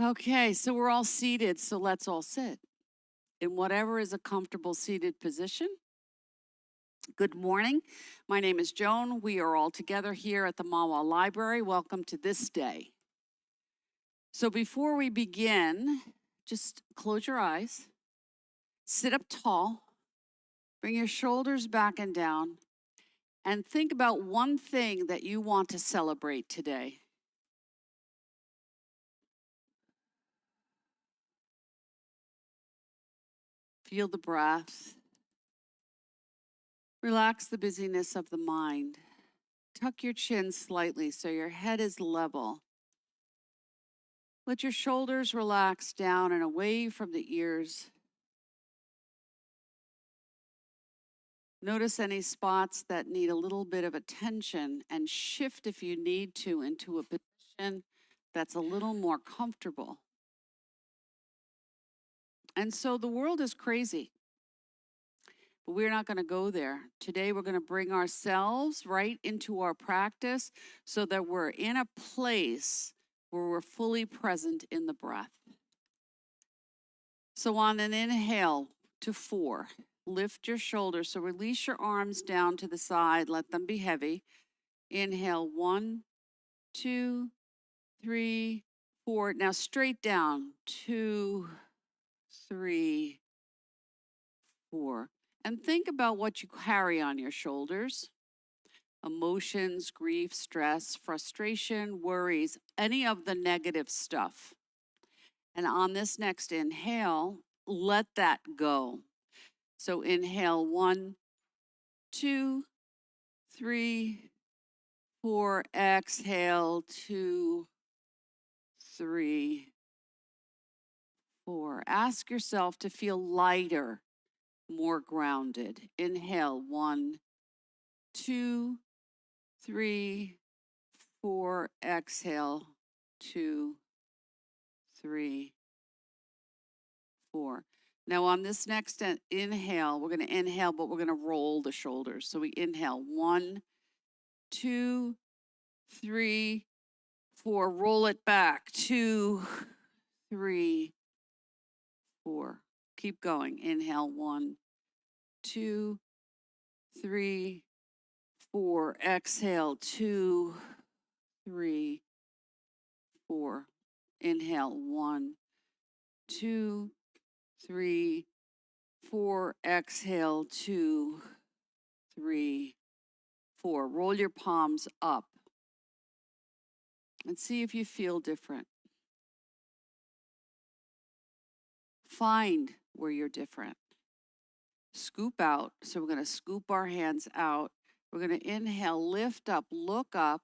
Okay, so we're all seated, so let's all sit in whatever is a comfortable seated position. Good morning. My name is Joan. We are all together here at the Mawa Library. Welcome to this day. So before we begin, just close your eyes, sit up tall, bring your shoulders back and down, and think about one thing that you want to celebrate today. Feel the breath. Relax the busyness of the mind. Tuck your chin slightly so your head is level. Let your shoulders relax down and away from the ears. Notice any spots that need a little bit of attention and shift if you need to into a position that's a little more comfortable. And so the world is crazy, but we're not going to go there. Today we're going to bring ourselves right into our practice so that we're in a place where we're fully present in the breath. So on an inhale to 4, lift your shoulders. So release your arms down to the side. Let them be heavy. Inhale, 1, 2, 3, 4. Now straight down, 2, 3, 4. And think about what you carry on your shoulders. Emotions, grief, stress, frustration, worries, any of the negative stuff. And on this next inhale, let that go. So inhale, 1, 2, 3, 4. Exhale, 2, 3, 4. Ask yourself to feel lighter, more grounded. Inhale, 1, 2, 3, 4. Exhale, 2, 3, 4. Now on this next inhale, we're going to inhale, but we're going to roll the shoulders. So we inhale, 1, 2, 3, 4. Roll it back, 2, 3, 4. Keep going. Inhale, 1, 2, 3, 4. Exhale, 2, 3, 4. Inhale, 1, 2, 3, 4. Exhale, 2, 3, 4. Roll your palms up and see if you feel different. Find where you're different. Scoop out. So we're going to scoop our hands out. We're going to inhale, lift up, look up,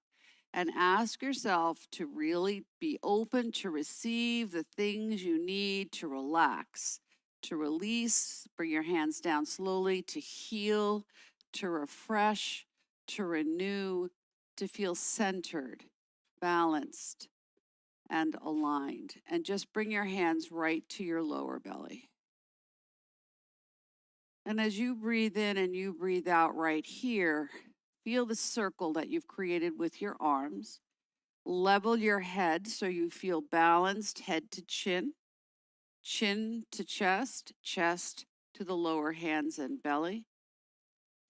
and ask yourself to really be open to receive the things you need to relax, to release. Bring your hands down slowly, to heal, to refresh, to renew, to feel centered, balanced, and aligned. And just bring your hands right to your lower belly. And as you breathe in and you breathe out right here, feel the circle that you've created with your arms. Level your head so you feel balanced, head to chin, chin to chest, chest to the lower hands and belly.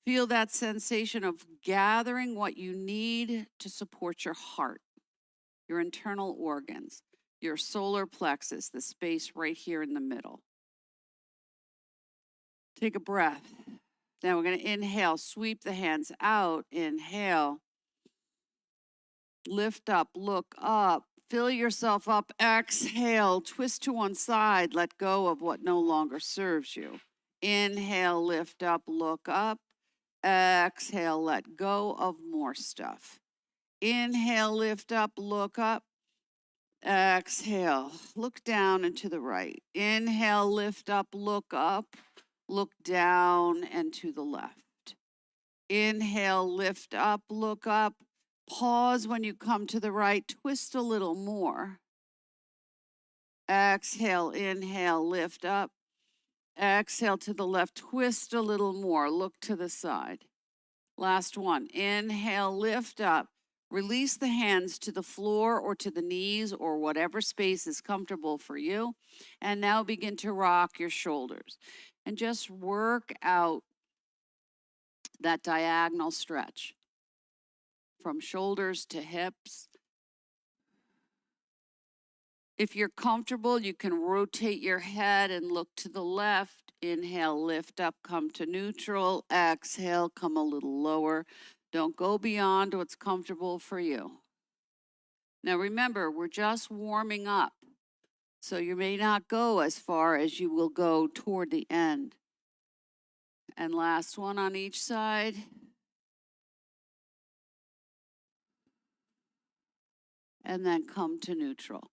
Feel that sensation of gathering what you need to support your heart, your internal organs, your solar plexus, the space right here in the middle. Take a breath. Now we're going to inhale, sweep the hands out, inhale, lift up, look up, fill yourself up, exhale, twist to one side, let go of what no longer serves you. Inhale, lift up, look up, exhale, let go of more stuff. Inhale, lift up, look up, exhale, look down and to the right. Inhale, lift up, look up, look down and to the left. Inhale, lift up, look up. Pause when you come to the right, twist a little more. Exhale, inhale, lift up. Exhale to the left, twist a little more, look to the side. Last one, inhale, lift up. Release the hands to the floor or to the knees or whatever space is comfortable for you. And now begin to rock your shoulders and just work out that diagonal stretch from shoulders to hips. If you're comfortable, you can rotate your head and look to the left. Inhale, lift up, come to neutral. Exhale, come a little lower. Don't go beyond what's comfortable for you. Now remember, we're just warming up. So you may not go as far as you will go toward the end. And last one on each side. And then come to neutral.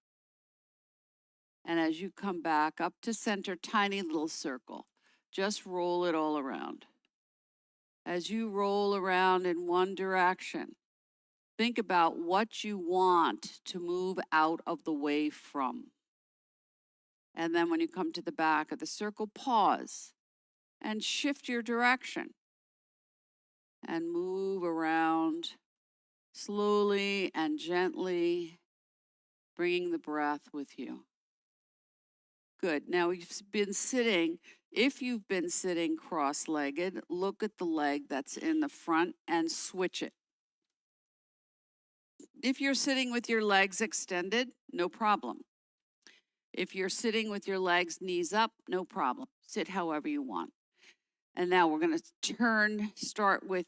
And as you come back up to center, tiny little circle. Just roll it all around. As you roll around in one direction, think about what you want to move out of the way from. And then when you come to the back of the circle, pause and shift your direction and move around slowly and gently, bringing the breath with you. Good. Now you've been sitting. If you've been sitting cross-legged, look at the leg that's in the front and switch it. If you're sitting with your legs extended, no problem. If you're sitting with your legs knees up, no problem. Sit however you want. And now we're going to start with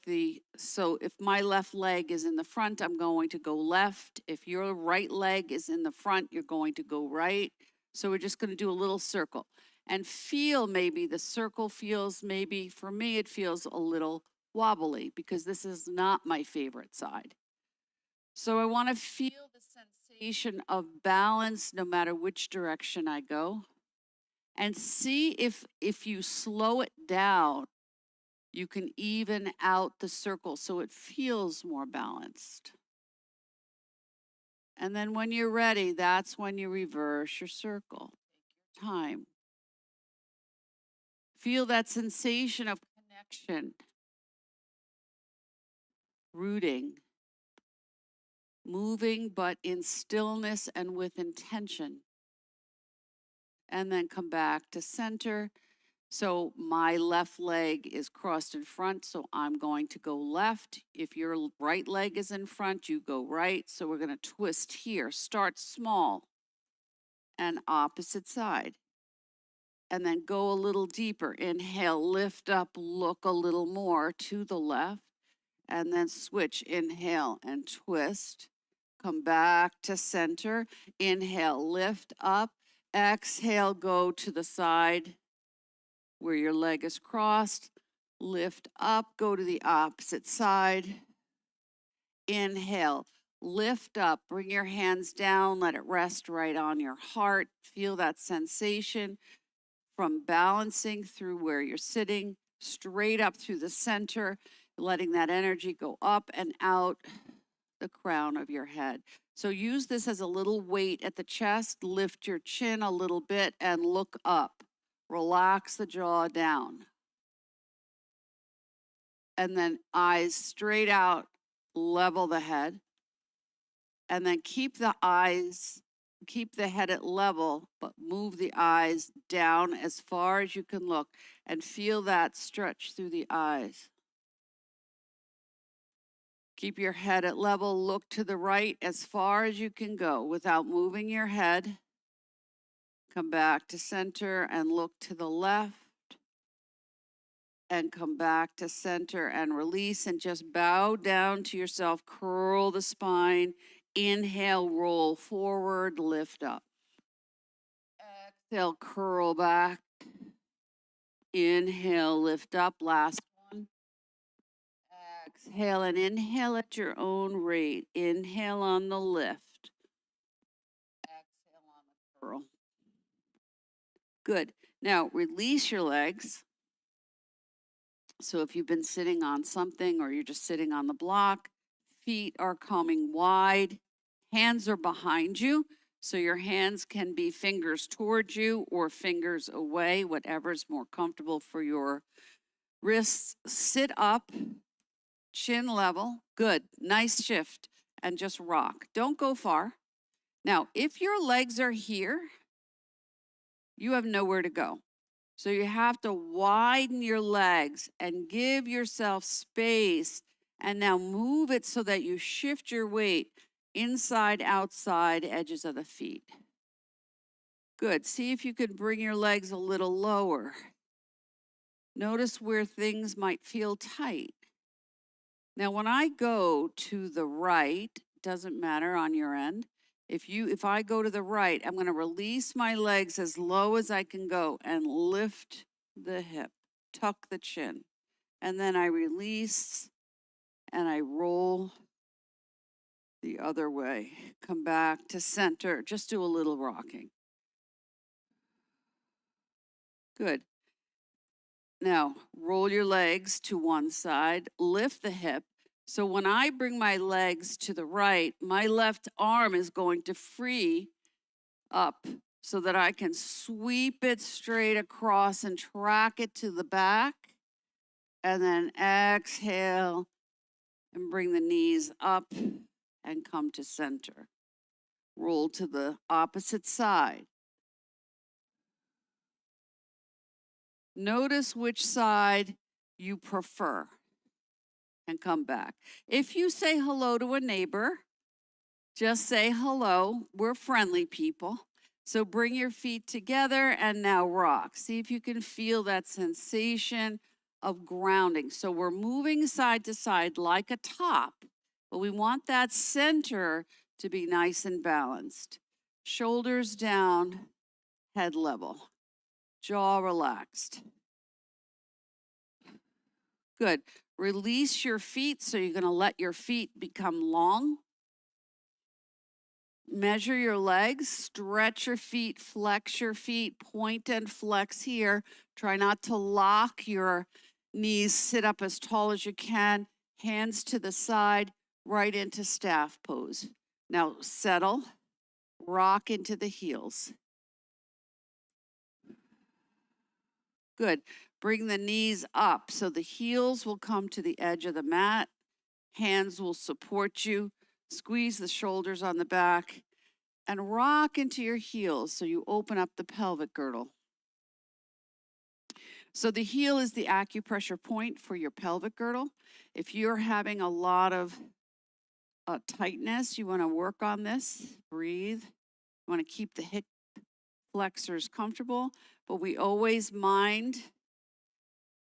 so if my left leg is in the front, I'm going to go left. If your right leg is in the front, you're going to go right. So we're just going to do a little circle and feel maybe the circle feels, maybe for me, it feels a little wobbly because this is not my favorite side. So I want to feel the sensation of balance no matter which direction I go. And see if you slow it down, you can even out the circle so it feels more balanced. And then when you're ready, that's when you reverse your circle. Take your time. Feel that sensation of connection, rooting, moving, but in stillness and with intention. And then come back to center. So my left leg is crossed in front, so I'm going to go left. If your right leg is in front, you go right. So we're going to twist here. Start small and opposite side. And then go a little deeper. Inhale, lift up, look a little more to the left. And then switch. Inhale and twist. Come back to center. Inhale, lift up. Exhale, go to the side where your leg is crossed. Lift up, go to the opposite side. Inhale, lift up, bring your hands down, let it rest right on your heart. Feel that sensation from balancing through where you're sitting, straight up through the center, letting that energy go up and out the crown of your head. So use this as a little weight at the chest, lift your chin a little bit and look up. Relax the jaw down. And then eyes straight out, level the head. And then keep the head at level, but move the eyes down as far as you can look and feel that stretch through the eyes. Keep your head at level, look to the right as far as you can go without moving your head. Come back to center and look to the left. And come back to center and release and just bow down to yourself. Curl the spine. Inhale, roll forward, lift up. Exhale, curl back. Inhale, lift up. Last one. Exhale and inhale at your own rate. Inhale on the lift. Exhale on the curl. Good. Now release your legs. So if you've been sitting on something or you're just sitting on the block, feet are coming wide, hands are behind you. So your hands can be fingers towards you or fingers away, whatever's more comfortable for your wrists. Sit up, chin level. Good. Nice shift. and just rock. Don't go far. Now, if your legs are here, you have nowhere to go. So you have to widen your legs and give yourself space. And now move it so that you shift your weight inside, outside edges of the feet. Good. See if you could bring your legs a little lower. Notice where things might feel tight. Now, when I go to the right, doesn't matter on your end. If I go to the right, I'm going to release my legs as low as I can go and lift the hip, tuck the chin. And then I release and I roll the other way. Come back to center. Just do a little rocking. Good. Now, roll your legs to one side, lift the hip. So when I bring my legs to the right, my left arm is going to free up so that I can sweep it straight across and track it to the back. And then exhale and bring the knees up and come to center. Roll to the opposite side. Notice which side you prefer and come back. If you say hello to a neighbor, just say hello. We're friendly people. So bring your feet together and now rock. See if you can feel that sensation of grounding. So we're moving side to side like a top, but we want that center to be nice and balanced. Shoulders down, head level, jaw relaxed. Good. Release your feet, so you're going to let your feet become long. Measure your legs, stretch your feet, flex your feet, point and flex here. Try not to lock your knees, sit up as tall as you can, hands to the side, right into staff pose. Now settle, rock into the heels. Good. Bring the knees up so the heels will come to the edge of the mat. Hands will support you. Squeeze the shoulders on the back and rock into your heels so you open up the pelvic girdle. So the heel is the acupressure point for your pelvic girdle. If you're having a lot of tightness, you want to work on this. Breathe. You want to keep the hip flexors comfortable, but we always mind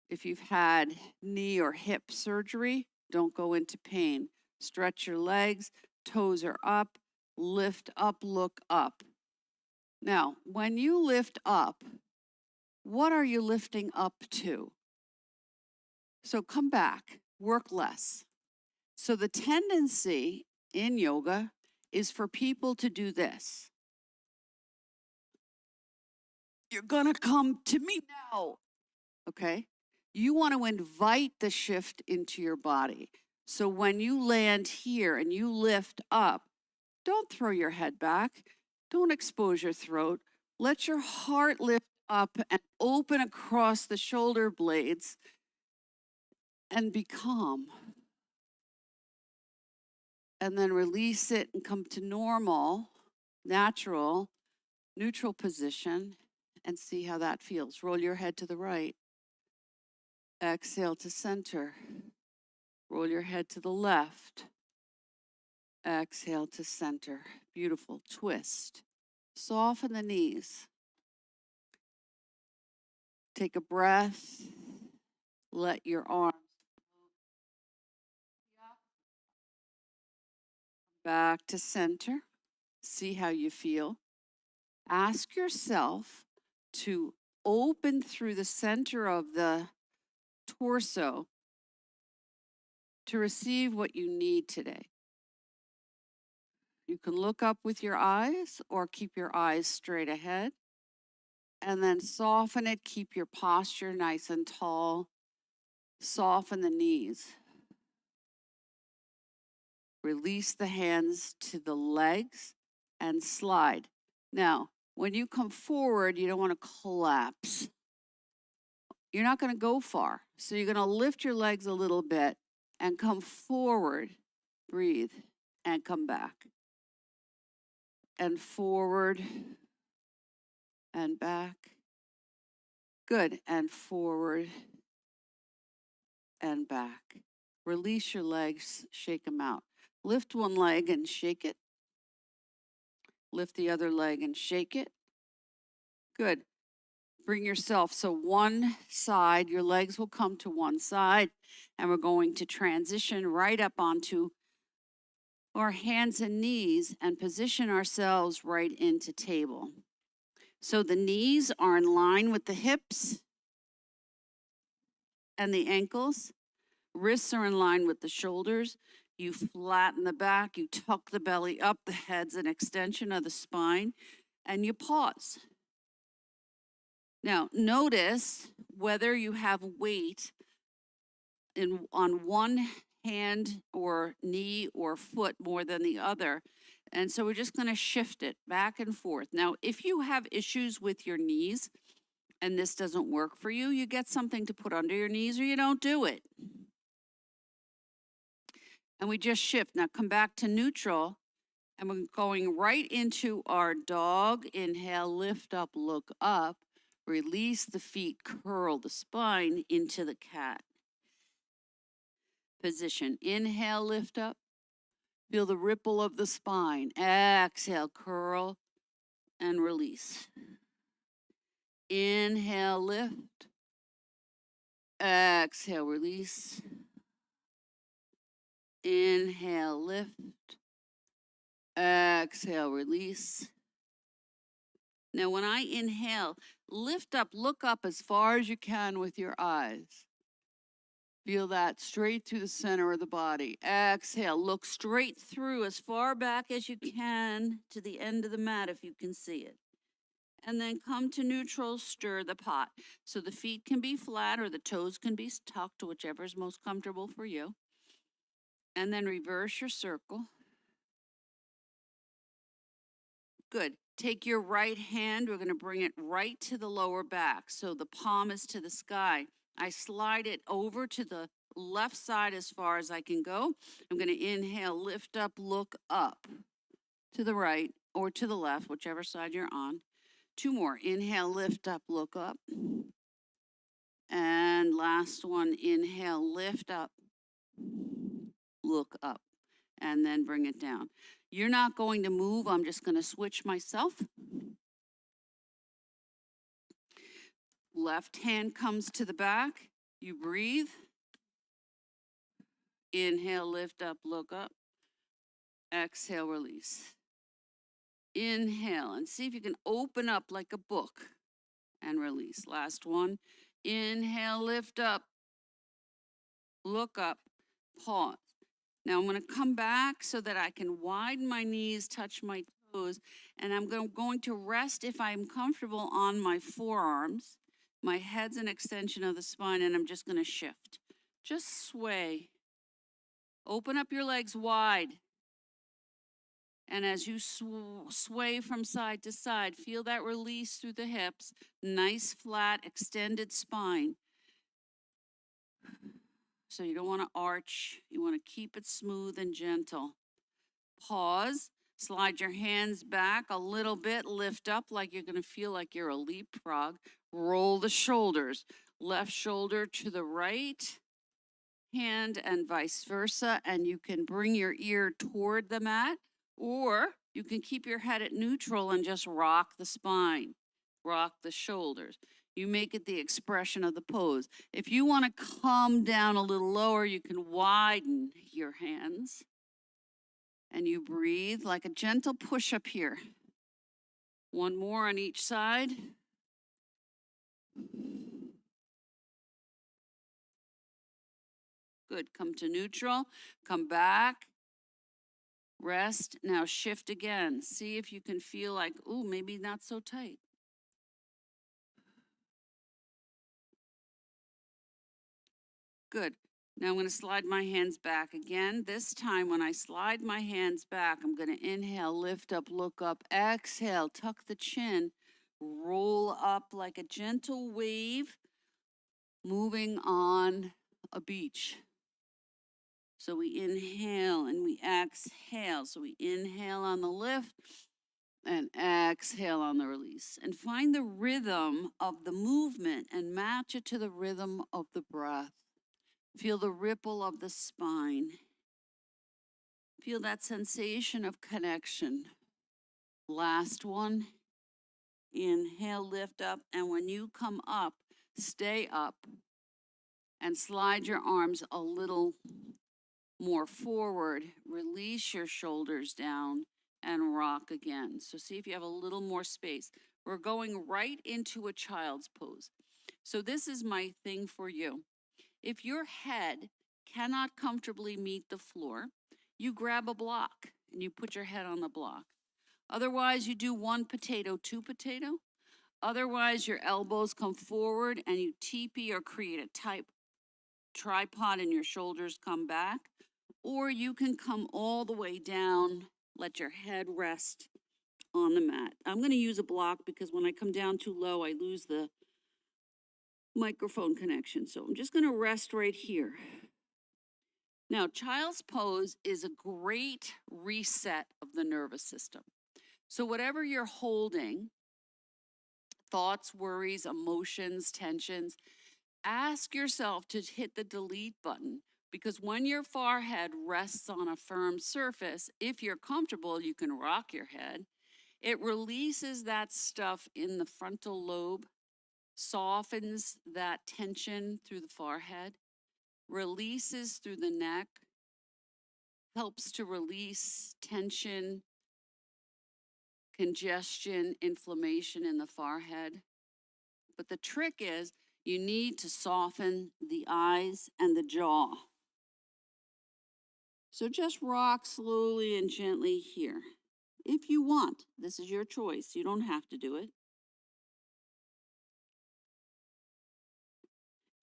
if you've had knee or hip surgery, don't go into pain. Stretch your legs, toes are up, lift up, look up. Now, when you lift up, what are you lifting up to? So come back, work less. So the tendency in yoga is for people to do this. You're gonna come to me now, okay? You want to invite the shift into your body. So when you land here and you lift up, don't throw your head back. Don't expose your throat. Let your heart lift up and open across the shoulder blades and be calm. And then release it and come to normal, natural, neutral position and see how that feels. Roll your head to the right. Exhale to center. Roll your head to the left. Exhale to center. Beautiful. Twist. Soften the knees. Take a breath. Let your arms back to center. See how you feel. Ask yourself to open through the center of the torso to receive what you need today. You can look up with your eyes or keep your eyes straight ahead. And then soften it. Keep your posture nice and tall. Soften the knees. Release the hands to the legs and slide. Now, when you come forward, you don't want to collapse. You're not going to go far. So you're going to lift your legs a little bit and come forward. Breathe. and come back. And forward and back. Good. And forward and back. Release your legs, shake them out. Lift one leg and shake it. Lift the other leg and shake it. Good. Bring yourself, so one side, your legs will come to one side, and we're going to transition right up onto our hands and knees and position ourselves right into table. So the knees are in line with the hips and the ankles. Wrists are in line with the shoulders. You flatten the back, you tuck the belly up, the head's an extension of the spine, and you pause. Now, notice whether you have weight on one hand or knee or foot more than the other. And so we're just going to shift it back and forth. Now, if you have issues with your knees and this doesn't work for you, you get something to put under your knees or you don't do it. And we just shift. Now come back to neutral. And we're going right into our dog. Inhale, lift up, look up. Release the feet, curl the spine into the cat position. Inhale, lift up. Feel the ripple of the spine. Exhale, curl and release. Inhale, lift. Exhale, release. Inhale, lift. Exhale, release. Now, when I inhale, lift up, look up as far as you can with your eyes. Feel that straight through the center of the body. Exhale, look straight through as far back as you can to the end of the mat if you can see it. And then come to neutral, stir the pot. So the feet can be flat or the toes can be tucked, whichever is most comfortable for you. And then reverse your circle. Good. Take your right hand, we're going to bring it right to the lower back. So the palm is to the sky. I slide it over to the left side as far as I can go. I'm going to inhale, lift up, look up to the right or to the left, whichever side you're on. Two more. Inhale, lift up, look up. And last one, inhale, lift up, look up, and then bring it down. You're not going to move. I'm just going to switch myself. Left hand comes to the back. You breathe. Inhale, lift up, look up. Exhale, release. Inhale, and see if you can open up like a book and release. Last one. Inhale, lift up, look up, pause. Now I'm going to come back so that I can widen my knees, touch my toes, and I'm going to rest if I'm comfortable on my forearms. My head's an extension of the spine, and I'm just going to shift. Just sway. Open up your legs wide. And as you sway from side to side, feel that release through the hips. Nice, flat, extended spine. So you don't want to arch. You want to keep it smooth and gentle. Pause. Slide your hands back a little bit. Lift up like you're going to feel like you're a leapfrog. Roll the shoulders. Left shoulder to the right hand and vice versa. And you can bring your ear toward the mat, or you can keep your head at neutral and just rock the spine, rock the shoulders. You make it the expression of the pose. If you want to come down a little lower, you can widen your hands. And you breathe like a gentle push-up here. One more on each side. Good. Come to neutral. Come back. Rest. Now shift again. See if you can feel like, ooh, maybe not so tight. Good. Now I'm going to slide my hands back again. This time when I slide my hands back, I'm going to inhale, lift up, look up, exhale, tuck the chin, roll up like a gentle wave, moving on a beach. So we inhale and we exhale. So we inhale on the lift and exhale on the release. And find the rhythm of the movement and match it to the rhythm of the breath. Feel the ripple of the spine. Feel that sensation of connection. Last one. Inhale, lift up. And when you come up, stay up and slide your arms a little more forward. Release your shoulders down and rock again. So see if you have a little more space. We're going right into a child's pose. So this is my thing for you. If your head cannot comfortably meet the floor, you grab a block and you put your head on the block. Otherwise, you do 1 potato, 2 potato. Otherwise, your elbows come forward and you teepee or create a type tripod and your shoulders come back. Or you can come all the way down, let your head rest on the mat. I'm going to use a block because when I come down too low, I lose the microphone connection. So I'm just going to rest right here. Now, child's pose is a great reset of the nervous system. So whatever you're holding, thoughts, worries, emotions, tensions, ask yourself to hit the delete button, because when your forehead rests on a firm surface, if you're comfortable, you can rock your head. It releases that stuff in the frontal lobe, softens that tension through the forehead, releases through the neck, helps to release tension, congestion, inflammation in the forehead. But the trick is you need to soften the eyes and the jaw. So just rock slowly and gently here. If you want, this is your choice. You don't have to do it.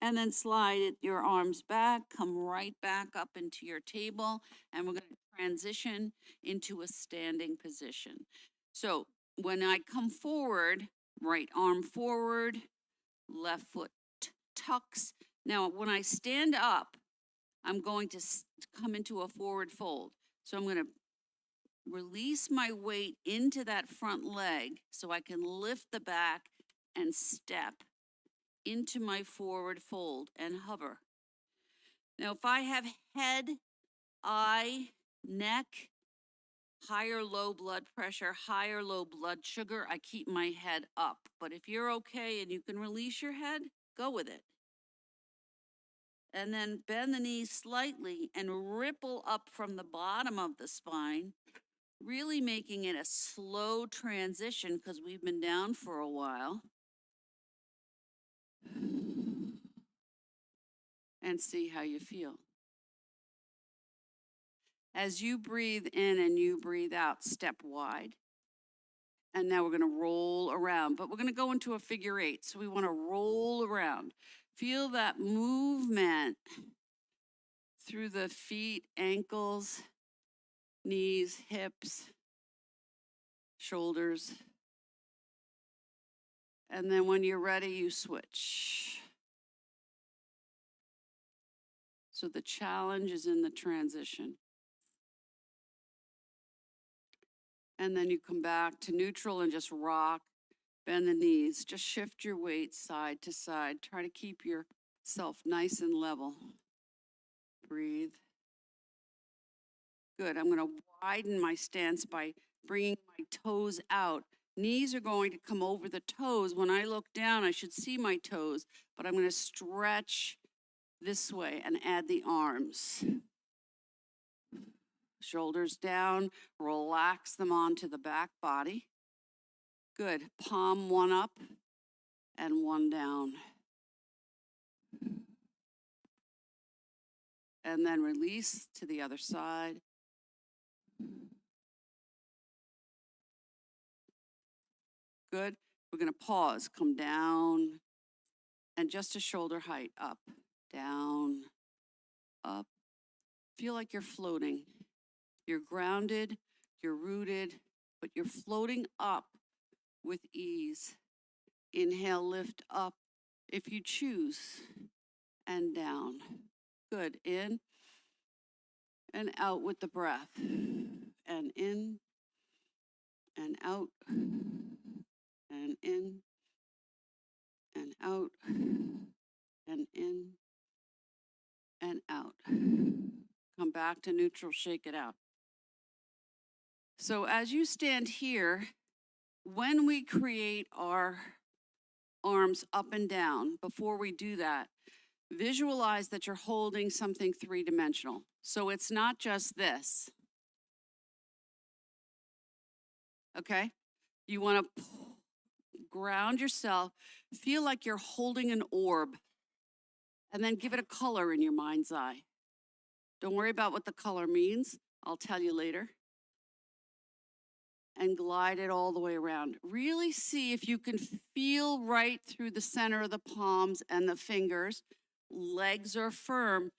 And then slide it, your arms back, come right back up into your table, and we're going to transition into a standing position. So when I come forward, right arm forward, left foot tucks. Now, when I stand up, I'm going to come into a forward fold. So I'm going to release my weight into that front leg so I can lift the back and step into my forward fold and hover. Now, if I have head, eye, neck, high or low blood pressure, high or low blood sugar, I keep my head up. But if you're okay and you can release your head, go with it. And then bend the knees slightly and ripple up from the bottom of the spine, really making it a slow transition because we've been down for a while. And see how you feel. As you breathe in and you breathe out, step wide. And now we're going to roll around, but we're going to go into a figure 8. So we want to roll around. Feel that movement through the feet, ankles, knees, hips, shoulders. And then when you're ready, you switch. So the challenge is in the transition. And then you come back to neutral and just rock, bend the knees, just shift your weight side to side. Try to keep yourself nice and level. Breathe. Good. I'm going to widen my stance by bringing my toes out. Knees are going to come over the toes. When I look down, I should see my toes, but I'm going to stretch this way and add the arms. Shoulders down, relax them onto the back body. Good. Palm one up and one down. And then release to the other side. Good. We're going to pause, come down, and just a shoulder height, up, down, up. Feel like you're floating. You're grounded, you're rooted, but you're floating up with ease. Inhale, lift up if you choose, and down. Good. In and out with the breath. And in and out and in and out and in and out. Come back to neutral, shake it out. So as you stand here, when we create our arms up and down, before we do that, visualize that you're holding something three-dimensional. So it's not just this. Okay? You want to ground yourself, feel like you're holding an orb, and then give it a color in your mind's eye. Don't worry about what the color means. I'll tell you later. And glide it all the way around. Really see if you can feel right through the center of the palms and the fingers. Legs are firm,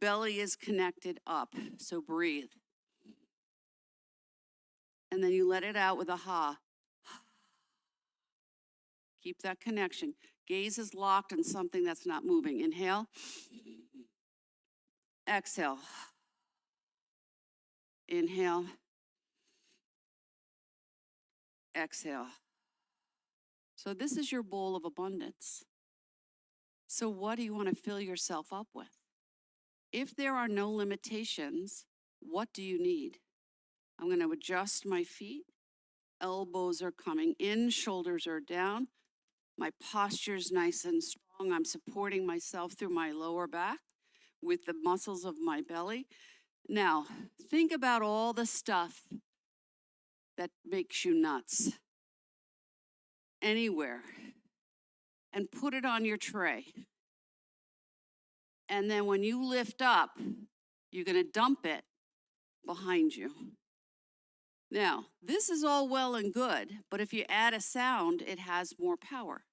belly is connected up. So breathe. And then you let it out with a ha. Keep that connection. Gaze is locked on something that's not moving. Inhale. Exhale. Inhale. Exhale. So this is your bowl of abundance. So what do you want to fill yourself up with? If there are no limitations, what do you need? I'm going to adjust my feet. Elbows are coming in, shoulders are down. My posture's nice and strong. I'm supporting myself through my lower back with the muscles of my belly. Now, think about all the stuff that makes you nuts anywhere and put it on your tray. And then when you lift up, you're going to dump it behind you. Now, this is all well and good, but if you add a sound, it has more power.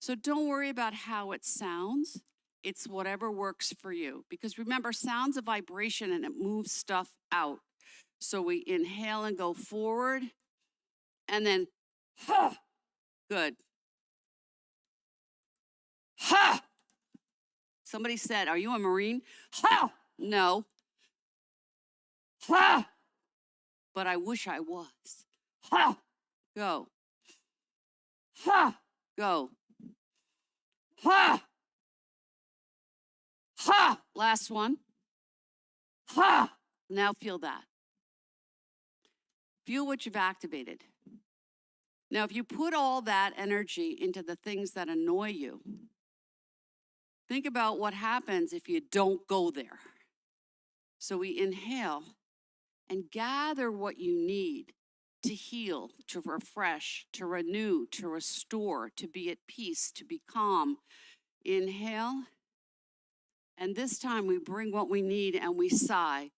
So don't worry about how it sounds. It's whatever works for you. Because remember, sound's a vibration and it moves stuff out. So we inhale and go forward, and then, ha, good. Ha! Somebody said, are you a Marine? Ha! No. Ha! But I wish I was. Ha! Go. Ha! Go. Ha! Ha! Last one. Ha! Now feel that. Feel what you've activated. Now, if you put all that energy into the things that annoy you, think about what happens if you don't go there. So we inhale and gather what you need to heal, to refresh, to renew, to restore, to be at peace, to be calm. Inhale. And this time we bring what we need and we sigh.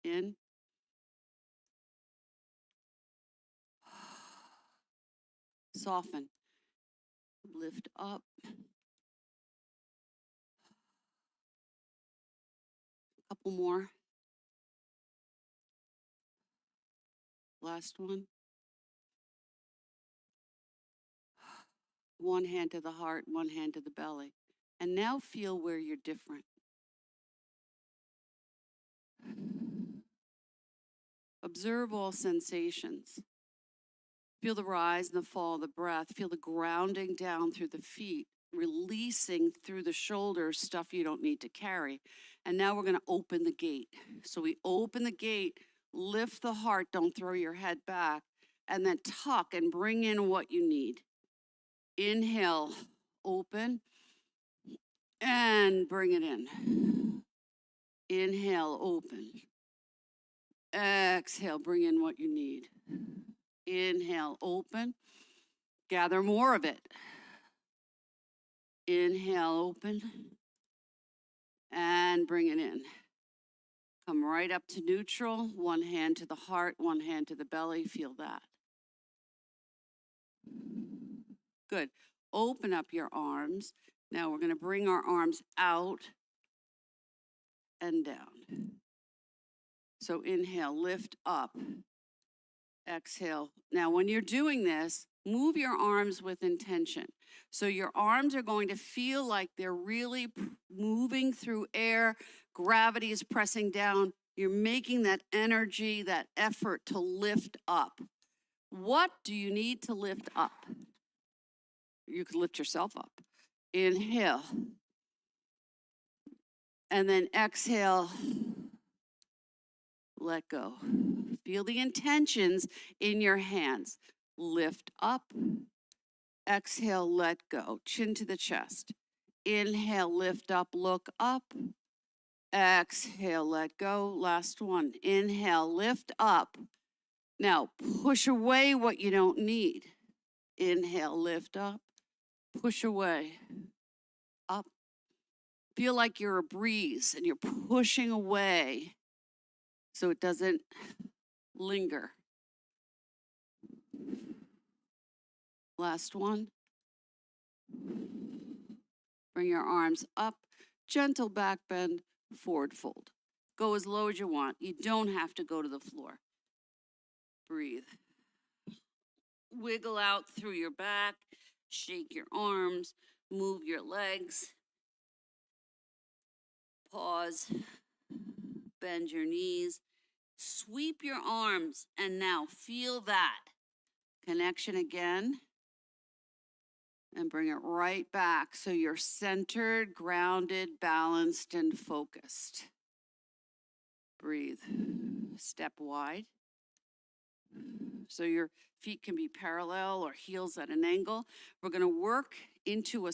In. Soften. Lift up. A couple more. Last one. One hand to the heart, one hand to the belly. And now feel where you're different. Observe all sensations. Feel the rise and the fall of the breath. Feel the grounding down through the feet, releasing through the shoulders stuff you don't need to carry. And now we're going to open the gate. So we open the gate, lift the heart, don't throw your head back, and then tuck and bring in what you need. Inhale, open, and bring it in. Inhale, open. Exhale, bring in what you need. Inhale, open. Gather more of it. Inhale, open. And bring it in. Come right up to neutral. One hand to the heart, one hand to the belly. Feel that. Good. Open up your arms. Now we're going to bring our arms out and down. So inhale, lift up. Exhale. Now when you're doing this, Move your arms with intention. So your arms are going to feel like they're really moving through air. Gravity is pressing down. You're making that energy, that effort to lift up. What do you need to lift up? You can lift yourself up. Inhale. And then exhale. Let go. Feel the intentions in your hands. Lift up. Exhale, let go. Chin to the chest. Inhale, lift up, look up. Exhale, let go. Last one. Inhale, lift up. Now, push away what you don't need. Inhale, lift up. Push away. Up. Feel like you're a breeze and you're pushing away so it doesn't linger. Last one. Bring your arms up. Gentle back bend, forward fold. Go as low as you want. You don't have to go to the floor. Breathe. Wiggle out through your back, shake your arms, move your legs. Pause, bend your knees, sweep your arms, and now feel that connection again. And bring it right back so you're centered, grounded, balanced, and focused. Breathe. Step wide. So your feet can be parallel or heels at an angle. We're going to work into a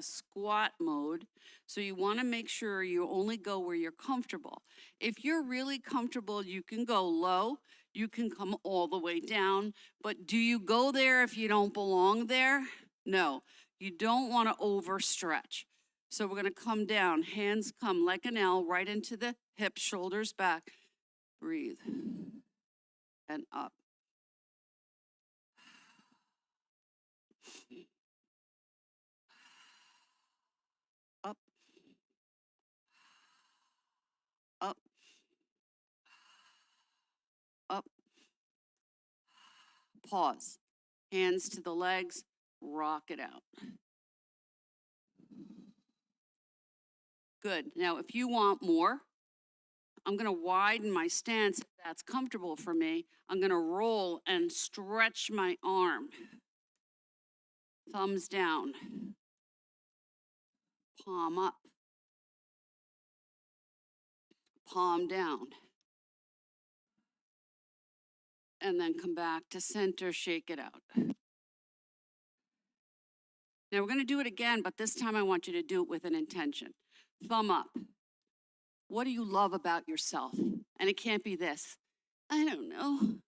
squat mode. So you want to make sure you only go where you're comfortable. If you're really comfortable, you can go low. You can come all the way down. But do you go there if you don't belong there? No, you don't want to overstretch. So we're going to come down. Hands come like an L right into the hips, shoulders back. Breathe. And up. Up. Up. Up. Pause. Hands to the legs. Rock it out. Good. Now, if you want more, I'm going to widen my stance if that's comfortable for me. I'm going to roll and stretch my arm. Thumbs down. Palm up. Palm down. And then come back to center, shake it out. Now we're going to do it again, but this time I want you to do it with an intention. Thumb up. What do you love about yourself? And it can't be this. I don't know.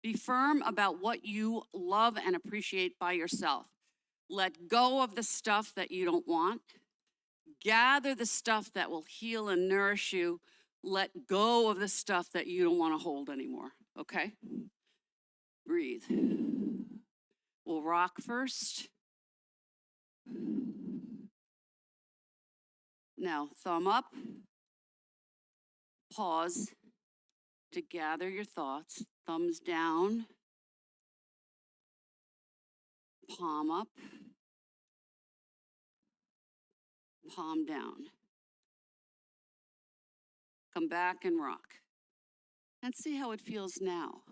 Be firm about what you love and appreciate by yourself. Let go of the stuff that you don't want. Gather the stuff that will heal and nourish you. Let go of the stuff that you don't want to hold anymore, okay? Breathe. We'll rock first. Now, thumb up. Pause to gather your thoughts. Thumbs down. Palm up. Palm down. Come back and rock. And see how it feels now.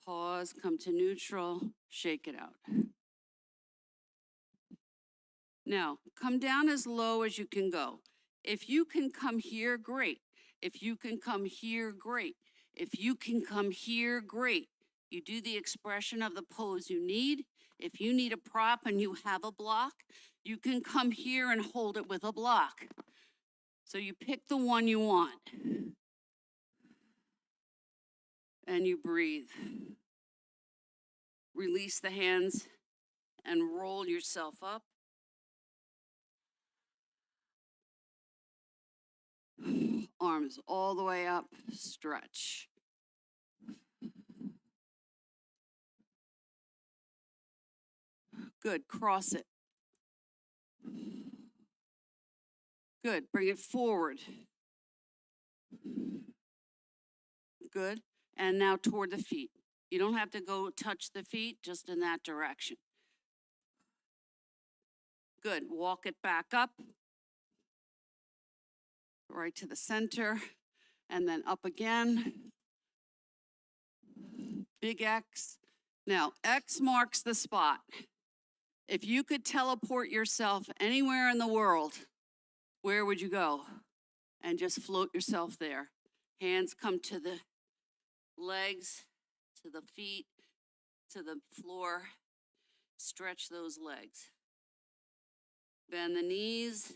Pause, come to neutral, shake it out. Now, come down as low as you can go. If you can come here, great. If you can come here, great. If you can come here, great. You do the expression of the pose you need. If you need a prop and you have a block, you can come here and hold it with a block. So you pick the one you want. And you breathe. Release the hands and roll yourself up. Arms all the way up, stretch. Good, cross it. Good, bring it forward. Good, and now toward the feet. You don't have to go touch the feet, just in that direction. Good. Walk it back up, right to the center, and then up again. Big X. Now, X marks the spot. If you could teleport yourself anywhere in the world, where would you go? And just float yourself there. Hands come to the legs, to the feet, to the floor. Stretch those legs. Bend the knees,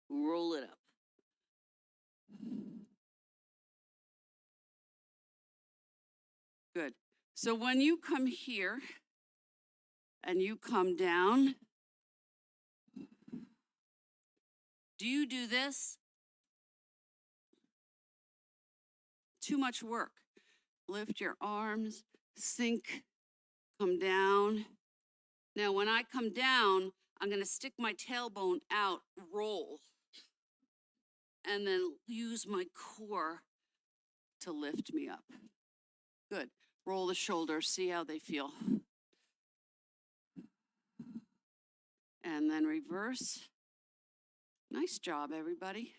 roll it up. Good. So when you come here and you come down, do you do this? Too much work. Lift your arms, sink, come down. Now, when I come down, I'm going to stick my tailbone out, roll, and then use my core to lift me up. Good. Roll the shoulders, see how they feel. And then reverse. Nice job, everybody.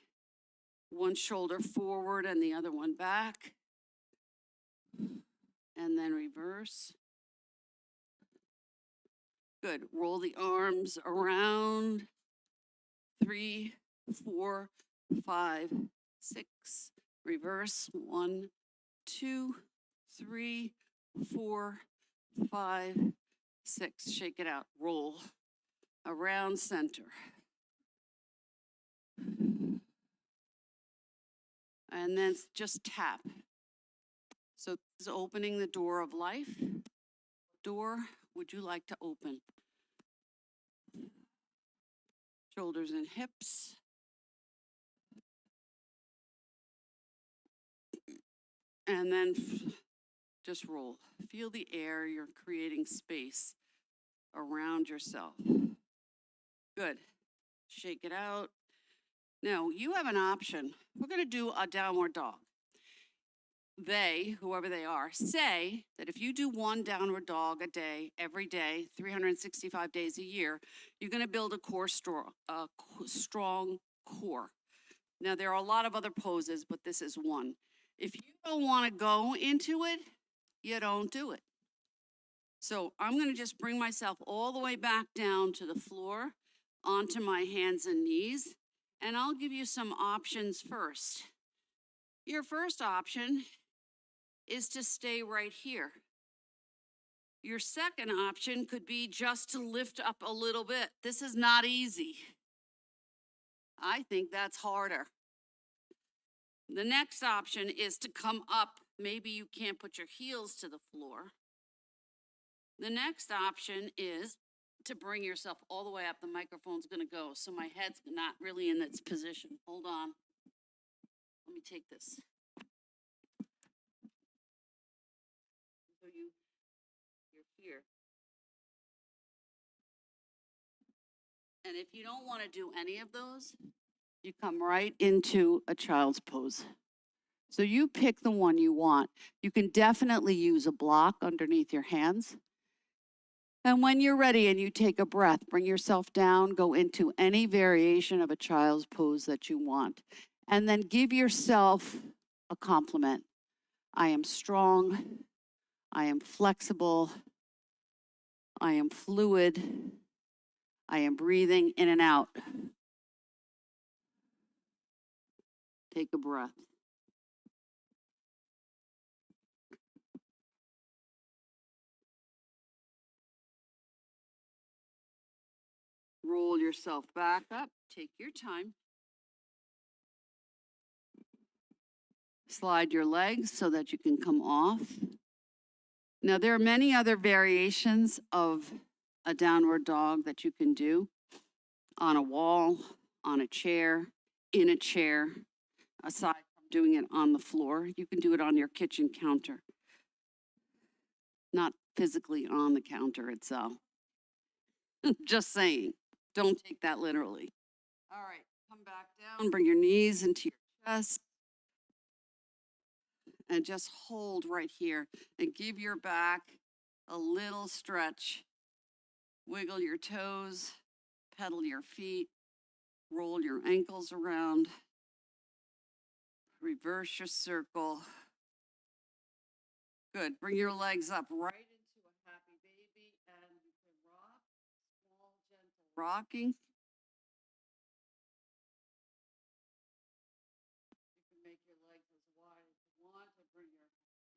One shoulder forward and the other one back. And then reverse. Good. Roll the arms around. 3, 4, 5, 6. Reverse. 1, 2, 3, 4, 5, 6. Shake it out. Roll around center. And then just tap. So this is opening the door of life. Door would you like to open? Shoulders and hips. And then just roll. Feel the air. You're creating space around yourself. Good. Shake it out. Now, you have an option. We're going to do a downward dog. They, whoever they are, say that if you do one downward dog a day, every day, 365 days a year, you're going to build a strong core. Now, there are a lot of other poses, but this is one. If you don't want to go into it, you don't do it. So I'm going to just bring myself all the way back down to the floor, onto my hands and knees, and I'll give you some options first. Your first option is to stay right here. Your second option could be just to lift up a little bit. This is not easy. I think that's harder. The next option is to come up. Maybe you can't put your heels to the floor. The next option is to bring yourself all the way up. The microphone's going to go, so my head's not really in its position. Hold on. Let me take this. So you're here. And if you don't want to do any of those, you come right into a child's pose. So you pick the one you want. You can definitely use a block underneath your hands. And when you're ready and you take a breath, bring yourself down, go into any variation of a child's pose that you want. And then give yourself a compliment. I am strong. I am flexible. I am fluid. I am breathing in and out. Take a breath. Roll yourself back up. Take your time. Slide your legs so that you can come off. Now, there are many other variations of a downward dog that you can do on a wall, on a chair, in a chair, aside from doing it on the floor. You can do it on your kitchen counter, not physically on the counter itself. Just saying, don't take that literally. All right, come back down, bring your knees into your chest. and just hold right here and give your back a little stretch. Wiggle your toes, pedal your feet, roll your ankles around, reverse your circle. Good. Bring your legs up right into a happy baby, and you can rock, small, gentle rocking. You can make your legs as wide as you want to bring your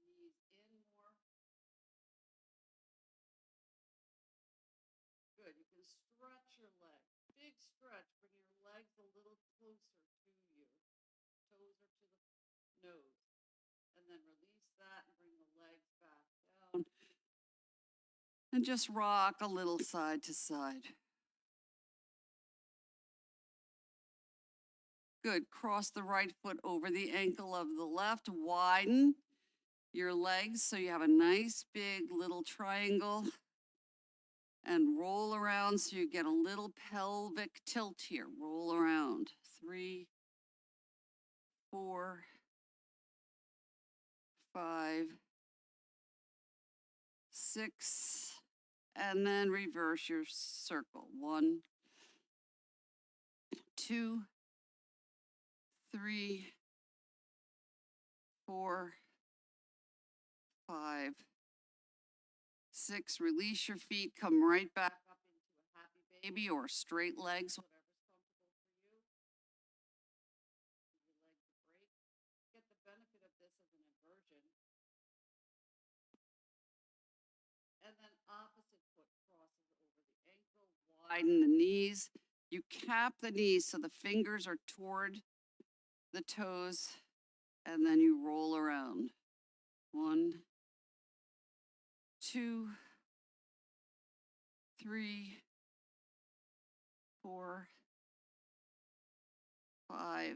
knees in more. Good. You can stretch your legs. Big stretch. Bring your legs a little closer to you. Toes are to the nose. And then release that and bring the legs back down. And just rock a little side to side. Good. Cross the right foot over the ankle of the left. Widen your legs so you have a nice big little triangle. And roll around so you get a little pelvic tilt here. Roll around. 3, 4, 5, 6, and then reverse your circle. 1, 2, 3, 4, 5, 6. Release your feet. Come right back up into a happy baby or straight legs, whatever's comfortable for you. Give your legs a break. Get the benefit of this as an inversion. And then opposite foot crosses over the ankle. Widen the knees. You cap the knees so the fingers are toward the toes, and then you roll around. 1, 2, 3, 4, 5,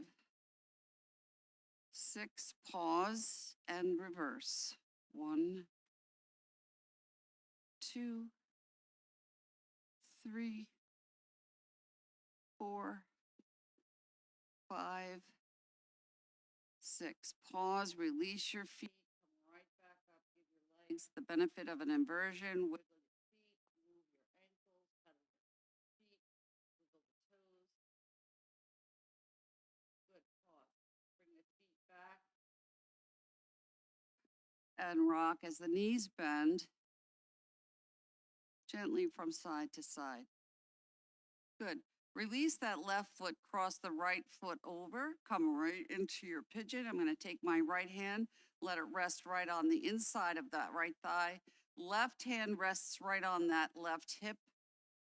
6. Pause and reverse. 1, 2, 3, 4, 5, 6. Pause, release your feet, come right back up, give your legs the benefit of an inversion. Wiggle your feet, move your ankles, pedal your feet, wiggle the toes. Good. Pause. Bring the feet back and rock as the knees bend gently from side to side. Good. Release that left foot, cross the right foot over, come right into your pigeon. I'm going to take my right hand, let it rest right on the inside of that right thigh. Left hand rests right on that left hip.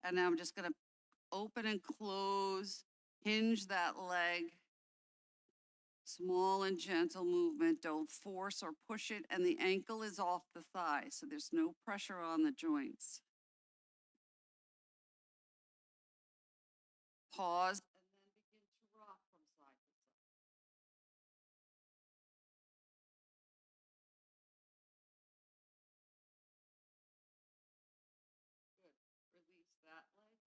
And now I'm just going to open and close, hinge that leg. Small and gentle movement. Don't force or push it. And the ankle is off the thigh, so there's no pressure on the joints. Pause, and then begin to rock from side to side. Good. Release that leg.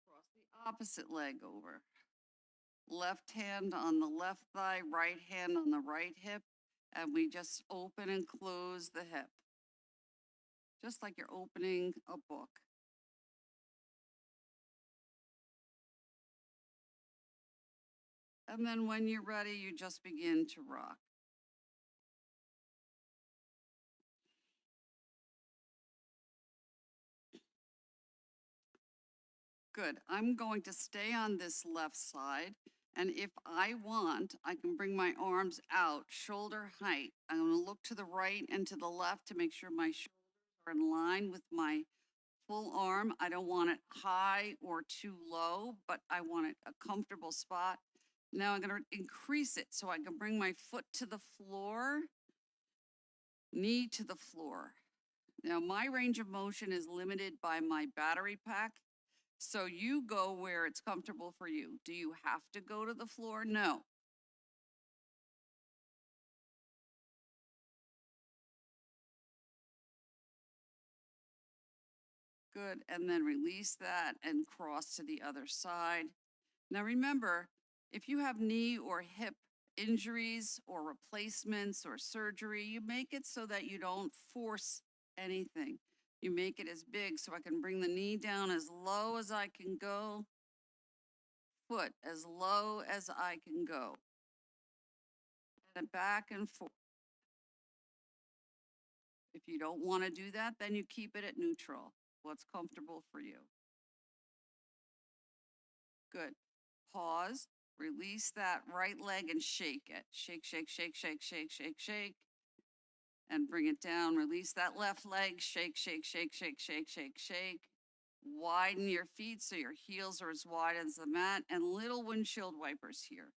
Cross the opposite leg over. Left hand on the left thigh, right hand on the right hip, and we just open and close the hip. Just like you're opening a book. And then when you're ready, you just begin to rock. Good. I'm going to stay on this left side. And if I want, I can bring my arms out, shoulder height. I'm going to look to the right and to the left to make sure my shoulders are in line with my full arm. I don't want it high or too low, but I want it a comfortable spot. Now I'm going to increase it so I can bring my foot to the floor, knee to the floor. Now my range of motion is limited by my battery pack. So you go where it's comfortable for you. Do you have to go to the floor? No. Good. And then release that and cross to the other side. Now remember, if you have knee or hip injuries or replacements or surgery. You make it so that you don't force anything. You make it as big so I can bring the knee down as low as I can go, foot as low as I can go, and back and forth. If you don't want to do that, then you keep it at neutral. What's comfortable for you? Good. Pause, release that right leg and shake it. Shake, shake, shake, shake, shake, shake, shake. And bring it down. Release that left leg. Shake, shake, shake, shake, shake, shake, shake. Widen your feet so your heels are as wide as the mat. And little windshield wipers here.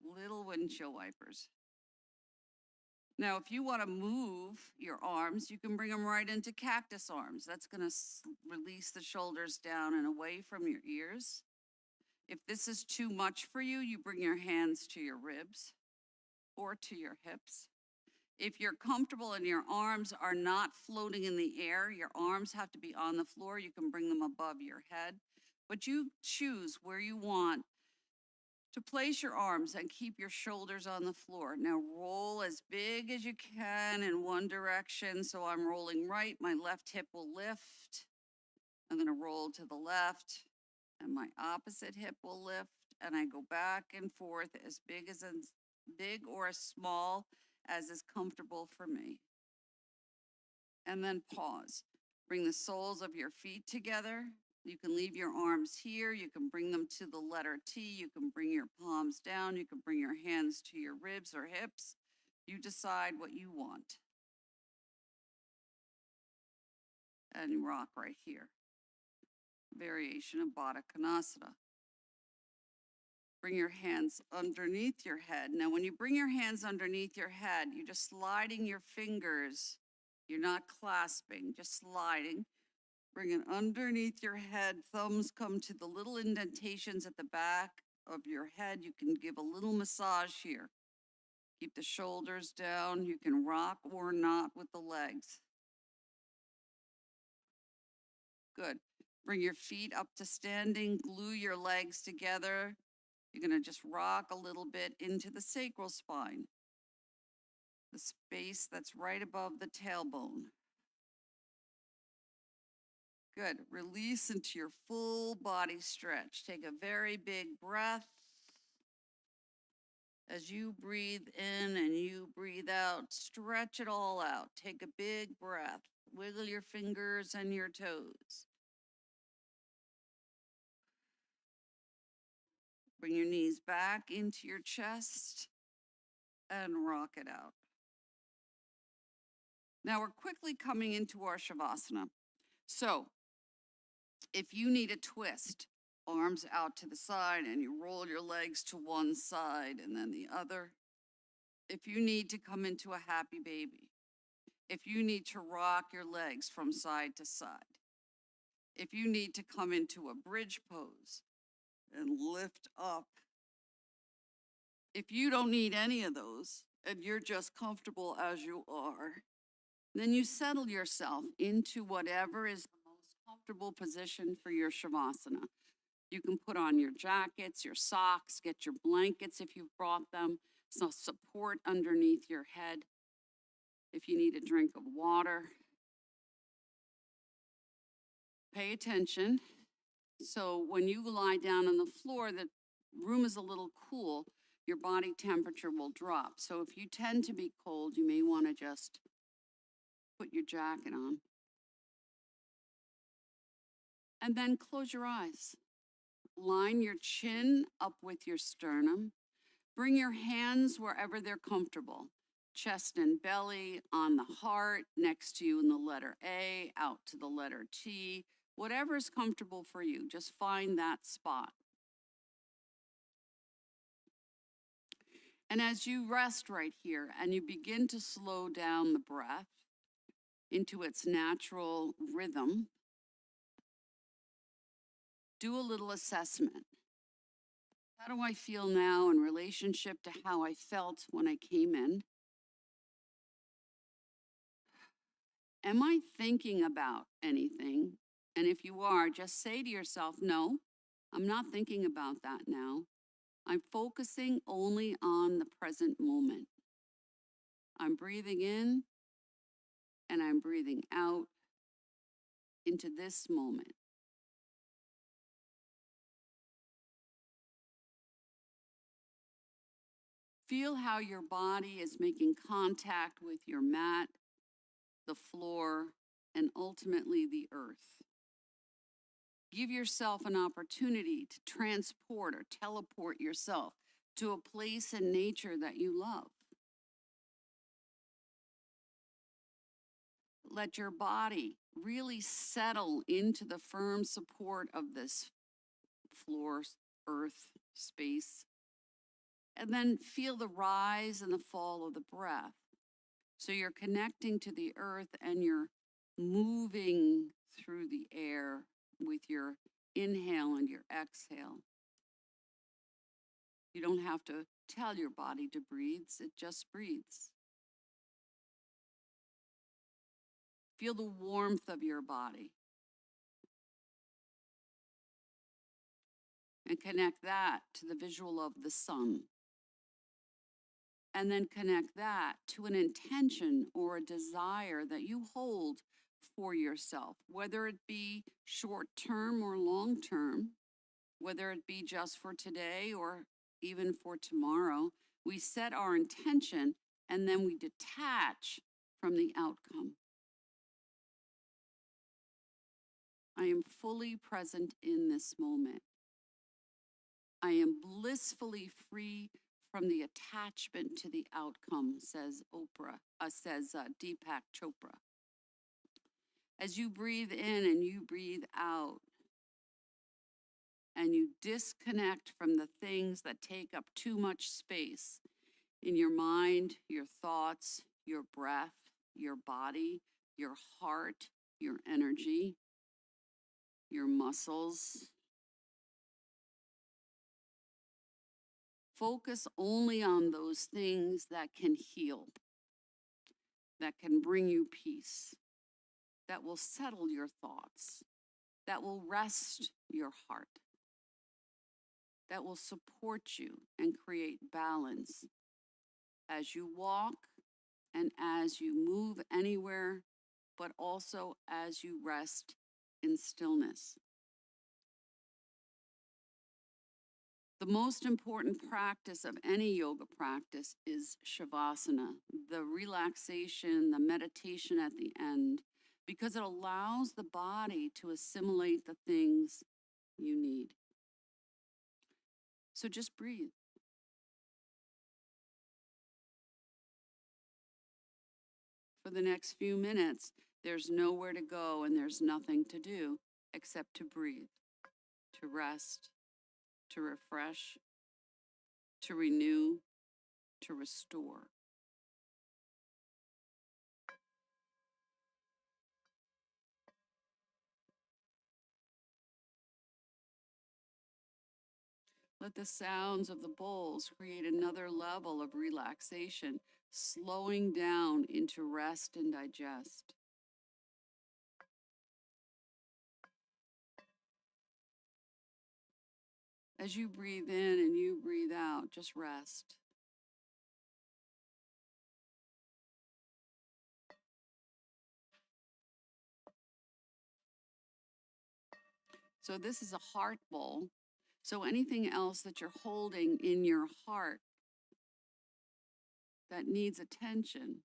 Little windshield wipers. Now, if you want to move your arms, you can bring them right into cactus arms. That's going to release the shoulders down and away from your ears. If this is too much for you, you bring your hands to your ribs or to your hips. If you're comfortable and your arms are not floating in the air, your arms have to be on the floor, you can bring them above your head. But you choose where you want to place your arms and keep your shoulders on the floor. Now roll as big as you can in one direction. So I'm rolling right, my left hip will lift. I'm gonna roll to the left and my opposite hip will lift, and I go back and forth as big or as small as is comfortable for me. And then pause. Bring the soles of your feet together. You can leave your arms here. You can bring them to the letter T. You can bring your palms down. You can bring your hands to your ribs or hips. You decide what you want. And rock right here. Variation of Baddha Konasana. Bring your hands underneath your head. Now, when you bring your hands underneath your head, you're just sliding your fingers. You're not clasping, just sliding. Bring it underneath your head. Thumbs come to the little indentations at the back of your head. You can give a little massage here. Keep the shoulders down. You can rock or not with the legs. Good. Bring your feet up to standing. Glue your legs together. You're going to just rock a little bit into the sacral spine, the space that's right above the tailbone. Good. Release into your full body stretch. Take a very big breath. As you breathe in and you breathe out, stretch it all out. Take a big breath. Wiggle your fingers and your toes. Bring your knees back into your chest and rock it out. Now we're quickly coming into our Shavasana. So if you need a twist, arms out to the side and you roll your legs to one side and then the other. If you need to come into a happy baby, if you need to rock your legs from side to side, if you need to come into a bridge pose and lift up, if you don't need any of those and you're just comfortable as you are, then you settle yourself into whatever is the most comfortable position for your Shavasana. You can put on your jackets, your socks, get your blankets if you've brought them, so support underneath your head. If you need a drink of water, pay attention. So when you lie down on the floor, the room is a little cool, your body temperature will drop. So if you tend to be cold, you may want to just put your jacket on. And then close your eyes. Line your chin up with your sternum. Bring your hands wherever they're comfortable. Chest and belly, on the heart, next to you in the letter A, out to the letter T. Whatever is comfortable for you, just find that spot. And as you rest right here and you begin to slow down the breath into its natural rhythm, do a little assessment. How do I feel now in relationship to how I felt when I came in? Am I thinking about anything? And if you are, just say to yourself, no, I'm not thinking about that now. I'm focusing only on the present moment. I'm breathing in and I'm breathing out into this moment. Feel how your body is making contact with your mat, the floor, and ultimately the earth. Give yourself an opportunity to transport or teleport yourself to a place in nature that you love. Let your body really settle into the firm support of this floor, earth, space. And then feel the rise and the fall of the breath. So you're connecting to the earth and you're moving through the air with your inhale and your exhale. You don't have to tell your body to breathe, it just breathes. Feel the warmth of your body. And connect that to the visual of the sun. And then connect that to an intention or a desire that you hold for yourself, whether it be short term or long term, whether it be just for today or even for tomorrow. We set our intention and then we detach from the outcome. I am fully present in this moment. I am blissfully free from the attachment to the outcome, says Deepak Chopra. As you breathe in and you breathe out, and you disconnect from the things that take up too much space in your mind, your thoughts, your breath, your body, your heart, your energy, your muscles. Focus only on those things that can heal, that can bring you peace, that will settle your thoughts, that will rest your heart, that will support you and create balance as you walk and as you move anywhere, but also as you rest in stillness. The most important practice of any yoga practice is shavasana, the relaxation, the meditation at the end, because it allows the body to assimilate the things you need. So just breathe. For the next few minutes, there's nowhere to go and there's nothing to do except to breathe, to rest, to refresh, to renew, to restore. Let the sounds of the bowls create another level of relaxation, slowing down into rest and digest. As you breathe in and you breathe out, just rest. So this is a heart bowl. So anything else that you're holding in your heart that needs attention,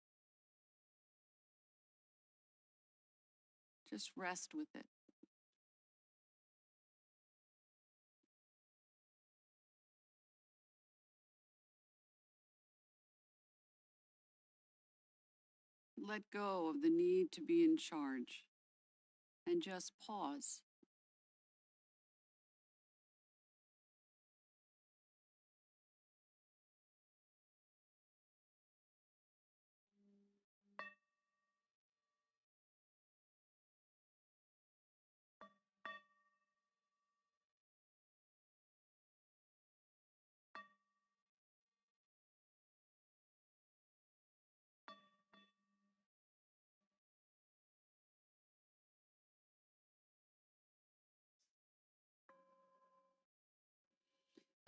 just rest with it. Let go of the need to be in charge and just pause.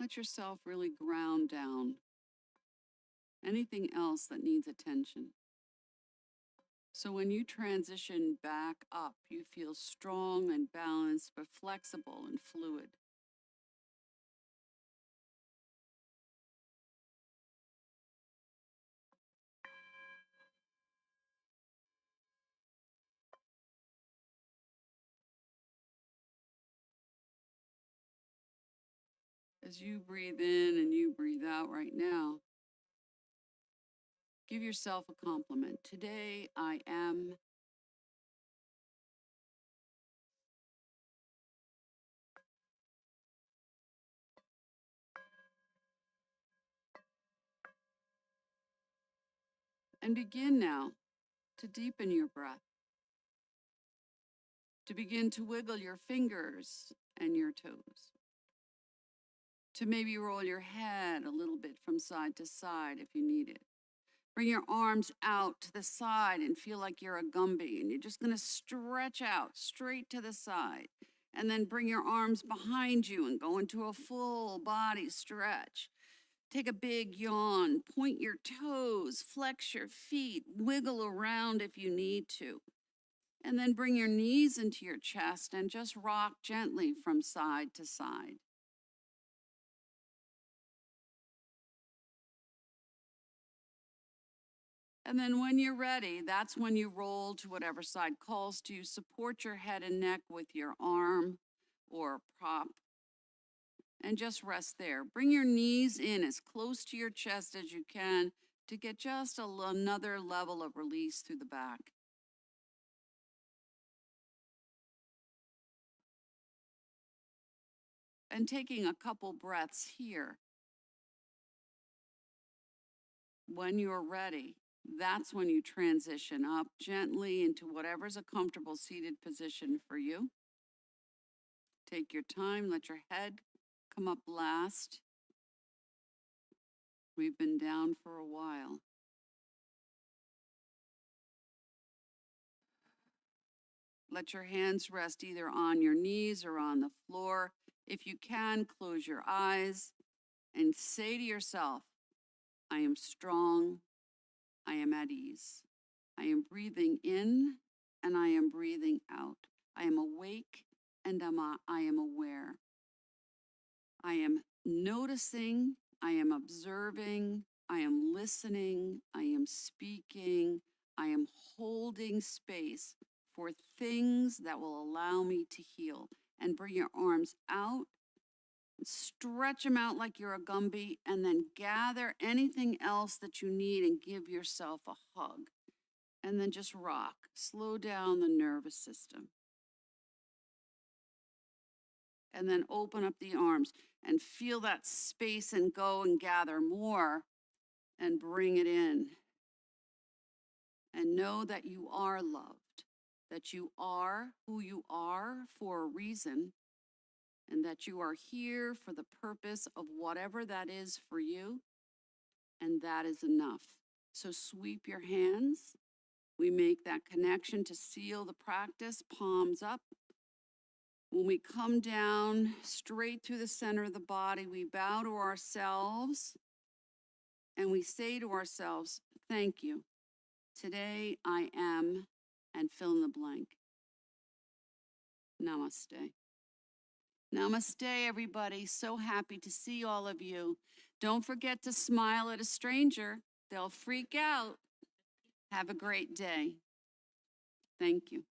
Let yourself really ground down anything else that needs attention. So when you transition back up, you feel strong and balanced, but flexible and fluid. As you breathe in and you breathe out right now, give yourself a compliment. Today I am. And begin now to deepen your breath, to begin to wiggle your fingers and your toes, to maybe roll your head a little bit from side to side if you need it. Bring your arms out to the side and feel like you're a Gumby, and you're just going to stretch out straight to the side. And then bring your arms behind you and go into a full body stretch. Take a big yawn, point your toes, flex your feet, wiggle around if you need to. And then bring your knees into your chest and just rock gently from side to side. And then when you're ready, that's when you roll to whatever side calls to you. Support your head and neck with your arm or prop and just rest there. Bring your knees in as close to your chest as you can to get just another level of release through the back. And taking a couple breaths here. When you're ready, that's when you transition up gently into whatever's a comfortable seated position for you. Take your time, let your head come up last. We've been down for a while. Let your hands rest either on your knees or on the floor. If you can, close your eyes and say to yourself, I am strong, I am at ease. I am breathing in and I am breathing out. I am awake and I am aware. I am noticing, I am observing, I am listening, I am speaking, I am holding space for things that will allow me to heal. And bring your arms out, stretch them out like you're a Gumby, and then gather anything else that you need and give yourself a hug. And then just rock, slow down the nervous system. And then open up the arms and feel that space and go and gather more and bring it in. And know that you are loved, that you are who you are for a reason, and that you are here for the purpose of whatever that is for you, and that is enough. So sweep your hands. We make that connection to seal the practice, palms up. When we come down straight through the center of the body, we bow to ourselves and we say to ourselves, thank you. Today I am, and fill in the blank. Namaste. Namaste, everybody. So happy to see all of you. Don't forget to smile at a stranger. They'll freak out. Have a great day. Thank you.